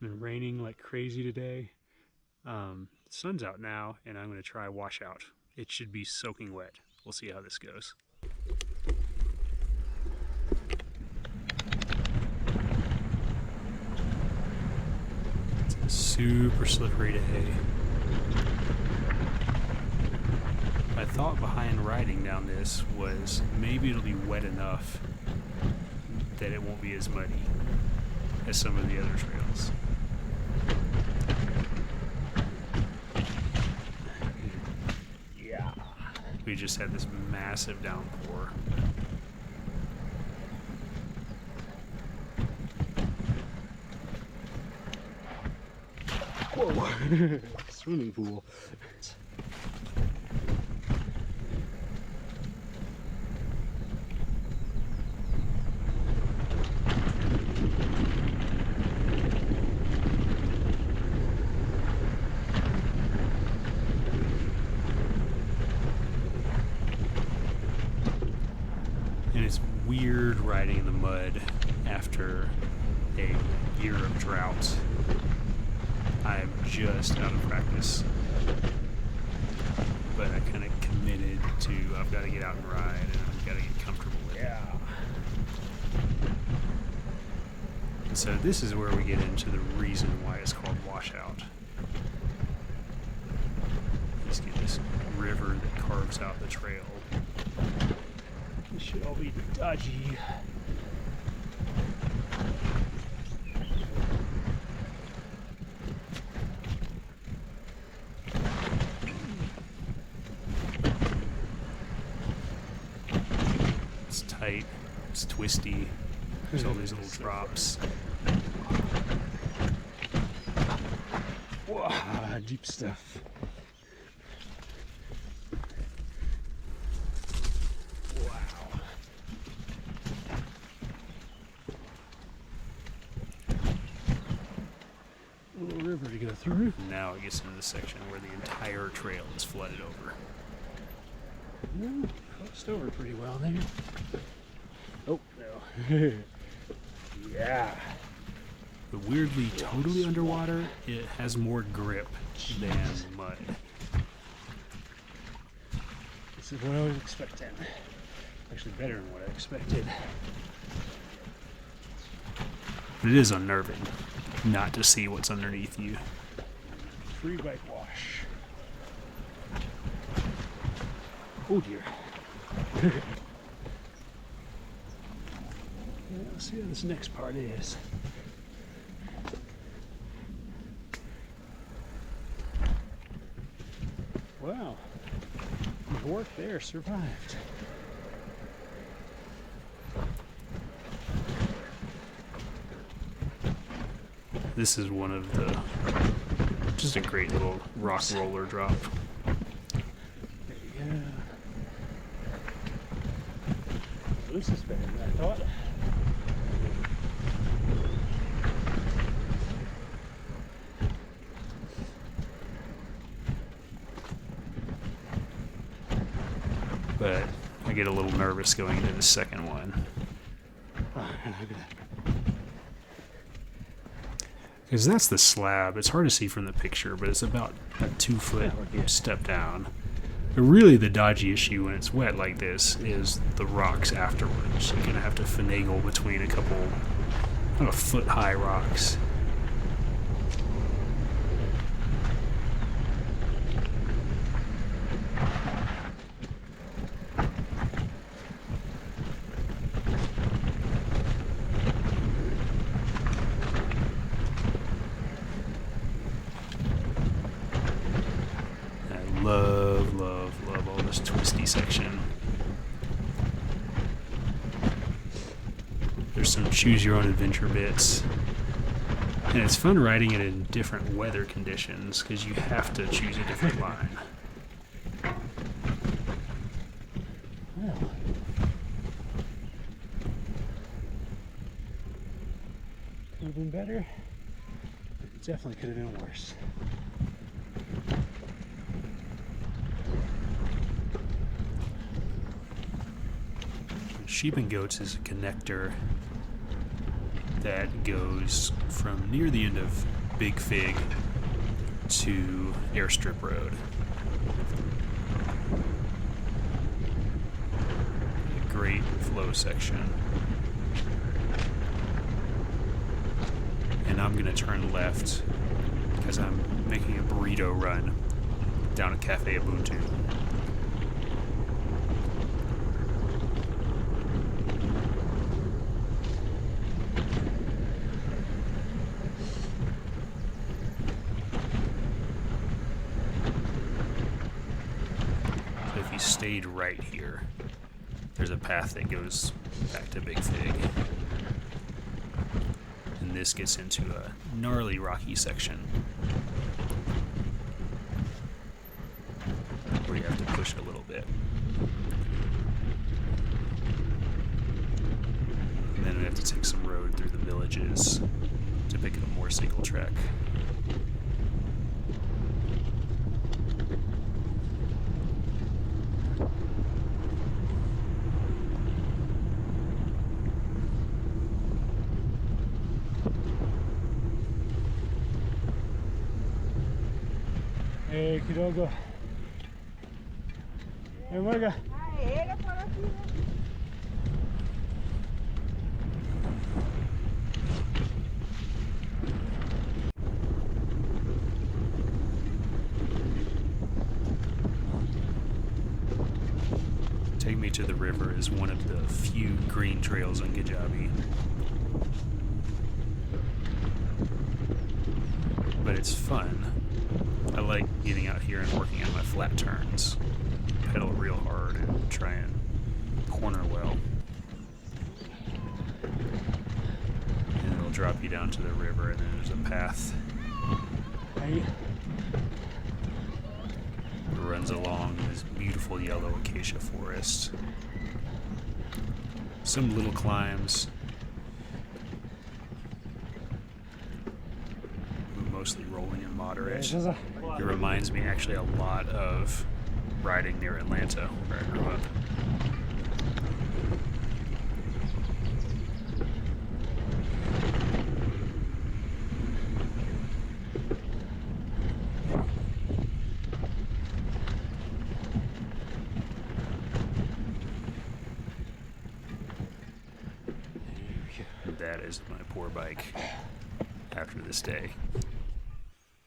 Been raining like crazy today. The sun's out now, and I'm going to try washout. It should be soaking wet. We'll see how this goes. It's a super slippery day. My thought behind riding down this was maybe it'll be wet enough that it won't be as muddy as some of the other trails. Yeah. We just had this massive downpour. Whoa! Swimming pool. And it's weird riding in the mud after a year of drought. I'm just out of practice, but I kind of committed to I've got to get out and ride, and I've got to get comfortable with it. Yeah. And so this is where we get into the reason why it's called washout. You just get this river that carves out the trail. This should all be dodgy. It's tight, it's twisty, there's all these little drops. Whoa, deep stuff. Wow. A little river to go through. Now it gets into the section where the entire trail is flooded over. Yeah, crossed over pretty well there. Oh, no. Yeah. But weirdly, totally underwater, it has more grip than mud. This is what I was expecting. Actually better than what I expected. But it is unnerving not to see what's underneath you. Free bike wash. Oh dear. Let's see how this next part is. Wow. The work there survived. This is one of the, just a great little rock roller drop. There you go. This is better than I thought. But I get a little nervous going into the second one. Because that's the slab. It's hard to see from the picture, but it's about a 2-foot step down. But really the dodgy issue when it's wet like this is the rocks afterwards. You're going to have to finagle between a couple kind of foot-high rocks. Love all this twisty section. There's some choose your own adventure bits. And it's fun riding it in different weather conditions because you have to choose a different line. Well, could have been better. It definitely could have been worse. Sheep and goats is a connector that goes from near the end of Big Fig to Airstrip Road. A great flow section. And I'm gonna turn left because I'm making a burrito run down at Cafe Ubuntu. So if you stayed right here, there's a path that goes back to Big Fig. And this gets into a gnarly rocky section where you have to push it a little bit. And then we have to take some road through the villages to pick up more single track. Hey, Kijabe. Hey, Morga. Take Me to the River is one of the few green trails in Kijabe. But it's fun. I like getting out here and working on my flat turns. Pedal real hard and try and corner well. And it'll drop you down to the river, and then there's a path Hey. that runs along this beautiful yellow acacia forest. Some little climbs, mostly rolling and moderate. It reminds me actually a lot of riding near Atlanta, where I grew up. That is my poor bike after this day.